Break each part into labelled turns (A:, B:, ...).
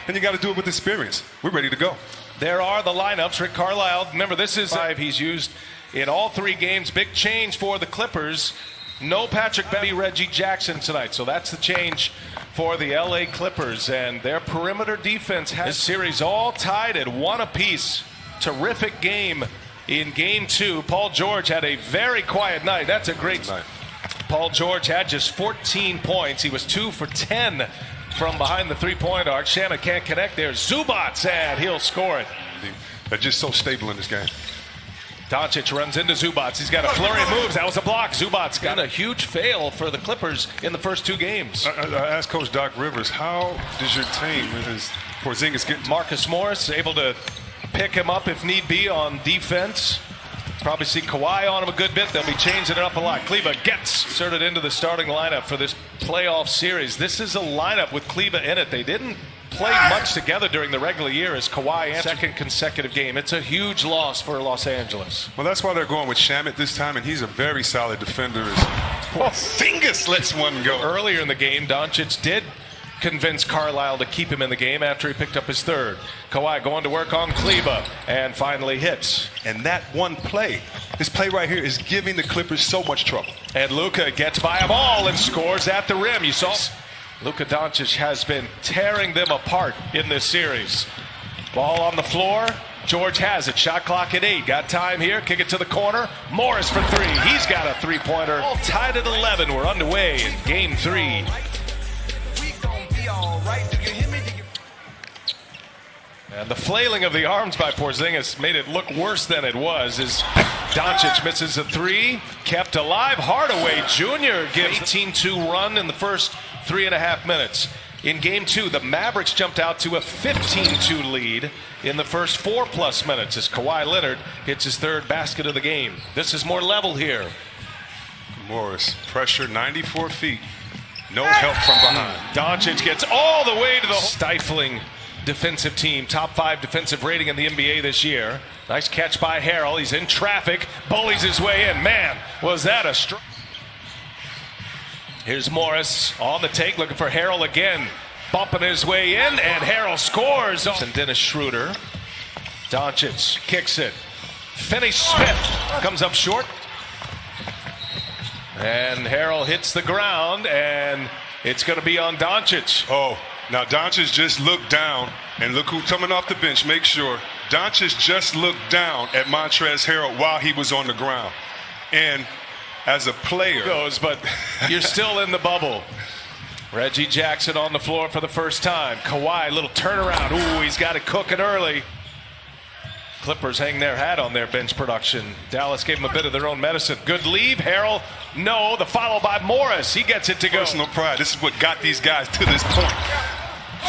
A: and you got to do it with experience. We're ready to go.
B: There are the lineups. Rick Carlisle, remember, this is 5 he's used in all 3 games. Big change for the Clippers. No Patrick Beverley, Reggie Jackson tonight. So that's the change for the LA Clippers. And their perimeter defense has this series all tied at 1 apiece. Terrific game in Game 2. Paul George had a very quiet night. That's a great night. Paul George had just 14 points. He was 2 for 10 from behind the three-point arc. Shaman can't connect there. Zubats, and he'll score it.
A: They're just so stable in this game.
B: Doncic runs into Zubats. He's got a flurry of moves. That was a block. Zubats got a huge fail for the Clippers in the first 2 games.
A: I asked Coach Doc Rivers, how does your team, is Porzingis get
B: Marcus Morris able to pick him up if need be on defense. Probably see Kawhi on him a good bit. They'll be changing it up a lot. Kleba gets inserted into the starting lineup for this playoff series. This is a lineup with Kleba in it. They didn't play much together during the regular year as Kawhi answered. Second consecutive game. It's a huge loss for Los Angeles.
A: Well, that's why they're going with Shamet this time, and he's a very solid defender. Porzingis lets one go.
B: Earlier in the game, Doncic did convince Carlisle to keep him in the game after he picked up his 3rd. Kawhi going to work on Kleba and finally hits.
A: And that one play, this play right here, is giving the Clippers so much trouble.
B: And Luka gets by a ball and scores at the rim. You saw Luka Doncic has been tearing them apart in this series. Ball on the floor. George has it. Shot clock at 8. Got time here. Kick it to the corner. Morris for 3. He's got a 3-pointer. All tied at 11. We're underway in Game 3. And the flailing of the arms by Porzingis made it look worse than it was as Doncic misses a 3. Kept alive. Hardaway Jr. gives 18-2 run in the first 3.5 minutes. In Game 2, the Mavericks jumped out to a 15-2 lead in the first 4+ minutes as Kawhi Leonard hits his 3rd basket of the game. This is more level here.
A: Morris, pressure 94 feet. No help from behind.
B: Doncic gets all the way to the stifling defensive team. Top 5 defensive rating in the NBA this year. Nice catch by Harrell. He's in traffic. Bullies his way in. Man, was that a strike. Here's Morris on the take, looking for Harrell again. Bumping his way in, and Harrell scores. And Dennis Schroeder. Doncic kicks it. Finney-Smith comes up short. And Harrell hits the ground, and it's going to be on Doncic.
A: Oh, now Doncic just looked down, and look who's coming off the bench. Make sure. Doncic just looked down at Montrezl Harrell while he was on the ground. And as a player
B: but you're still in the bubble. Reggie Jackson on the floor for the first time. Kawhi, little turnaround. Ooh, he's got it cooking early. Clippers hang their hat on their bench production. Dallas gave them a bit of their own medicine. Good leave. Harrell, no. The follow by Morris. He gets it to go.
A: Personal pride. This is what got these guys to this point.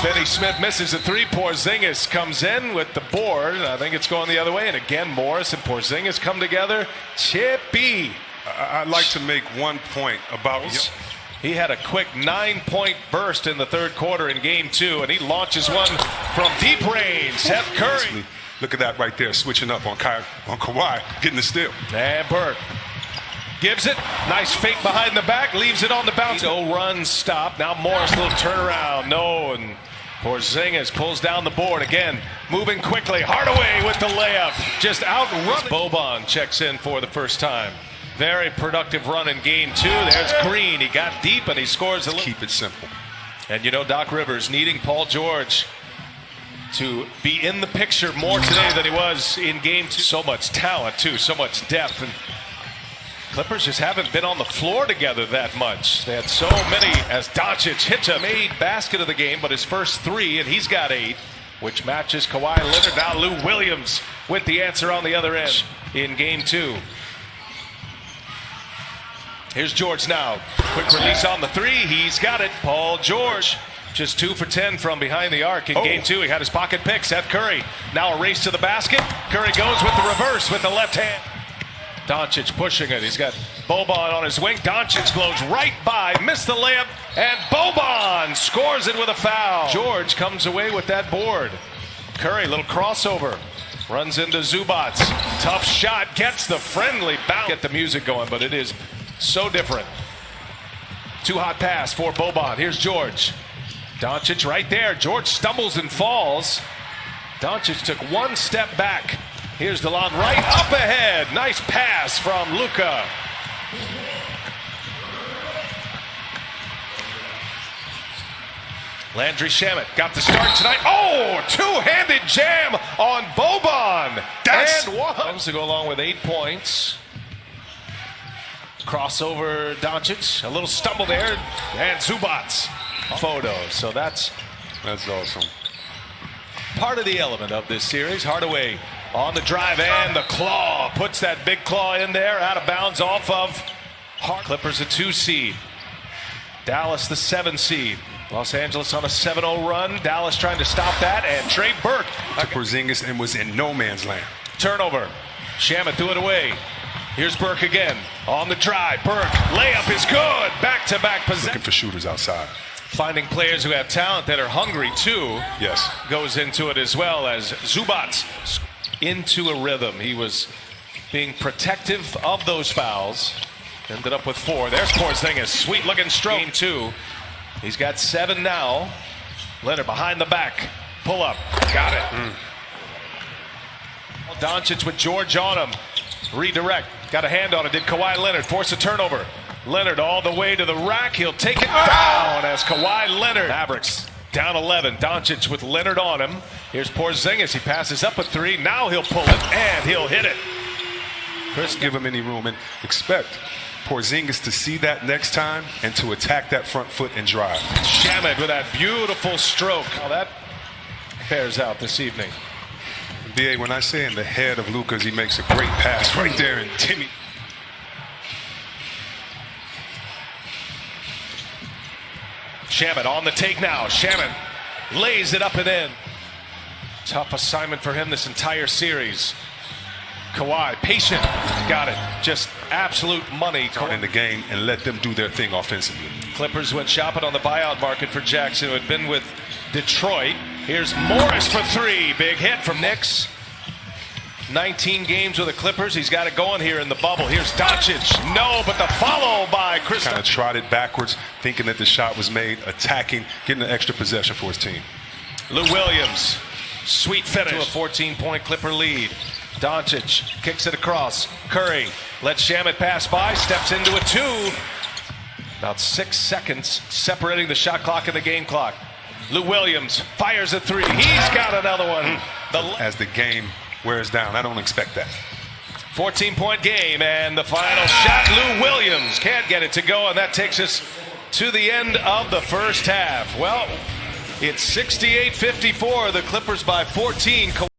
B: Finney-Smith misses a 3. Porzingis comes in with the board. I think it's going the other way. And again, Morris and Porzingis come together. Chippy.
A: I'd like to make one point about.
B: He had a quick 9-point burst in the 3rd quarter in Game 2, and he launches one from deep range. Seth Curry.
A: Look at that right there, switching up on Kawhi, getting the steal.
B: And Burke gives it. Nice fake behind the back, leaves it on the bounce. No run, stop. Now Morris, little turnaround. No, and Porzingis pulls down the board again, moving quickly. Hardaway with the layup, just outrun. Boban checks in for the first time. Very productive run in Game 2. There's Green. He got deep and he scores.
A: Keep it simple.
B: And you know, Doc Rivers needing Paul George to be in the picture more today than he was in Game 2. So much talent, too. So much depth. And Clippers just haven't been on the floor together that much. They had so many as Doncic hits a made basket of the game, but his first 3, and he's got 8, which matches Kawhi Leonard. Now Lou Williams with the answer on the other end in Game 2. Here's George now. Quick release on the 3. He's got it. Paul George just 2 for 10 from behind the arc in Game 2. He had his pocket pick. Seth Curry now a race to the basket. Curry goes with the reverse with the left hand. Doncic pushing it. He's got Boban on his wing. Doncic blows right by, missed the layup, and Boban scores it with a foul. George comes away with that board. Curry, little crossover. Runs into Zubats. Tough shot. Gets the friendly bounce. Get the music going, but it is so different. Too hot pass for Boban. Here's George. Doncic right there. George stumbles and falls. Doncic took one step back. Here's DeLon right up ahead. Nice pass from Luka. Landry Shamet got the start tonight. Oh, two-handed jam on Boban. And one to go along with 8 points. Crossover Doncic. A little stumble there. And Zubats photo. So that's
A: awesome.
B: Part of the element of this series. Hardaway on the drive and the claw. Puts that big claw in there. Out of bounds off of Clippers a 2 seed. Dallas the 7 seed. Los Angeles on a 7-0 run. Dallas trying to stop that. And Trey Burke.
A: Porzingis and was in no man's land.
B: Turnover. Shamet threw it away. Here's Burke again. On the drive. Burke. Layup is good. Back-to-back possession.
A: Looking for shooters outside.
B: Finding players who have talent that are hungry too.
A: Yes.
B: Goes into it as well as Zubats into a rhythm. He was being protective of those fouls. Ended up with 4. There's Porzingis. Sweet looking stroke. Game 2. He's got 7 now. Leonard behind the back. Pull up. Got it. Doncic with George on him. Redirect. Got a hand on it. Did Kawhi Leonard force a turnover? Leonard all the way to the rack. He'll take it down as Kawhi Leonard. Mavericks down 11. Doncic with Leonard on him. Here's Porzingis. He passes up a 3. Now he'll pull it and he'll hit it.
A: Chris, give him any room and expect Porzingis to see that next time and to attack that front foot and drive.
B: Shamet with that beautiful stroke. How that fares out this evening.
A: BA, when I say in the head of Luka's, he makes a great pass right there, and Timmy.
B: Shamet on the take now. Shamet lays it up and in. Tough assignment for him this entire series. Kawhi, patient, got it. Just absolute money.
A: In the game and let them do their thing offensively.
B: Clippers went shopping on the buyout market for Jackson, who had been with Detroit. Here's Morris for 3. Big hit from Knicks. 19 games with the Clippers. He's got it going here in the bubble. Here's Doncic. No, but the follow by Chris.
A: Kind of trotted backwards, thinking that the shot was made, attacking, getting an extra possession for his team.
B: Lou Williams, sweet finish to a 14-point Clipper lead. Doncic kicks it across. Curry lets Shamet pass by, steps into a 2. About 6 seconds separating the shot clock and the game clock. Lou Williams fires a 3. He's got another one.
A: As the game wears down, I don't expect that.
B: 14-point game, and the final shot. Lou Williams can't get it to go, and that takes us to the end of the first half. Well, it's 68-54. The Clippers by 14.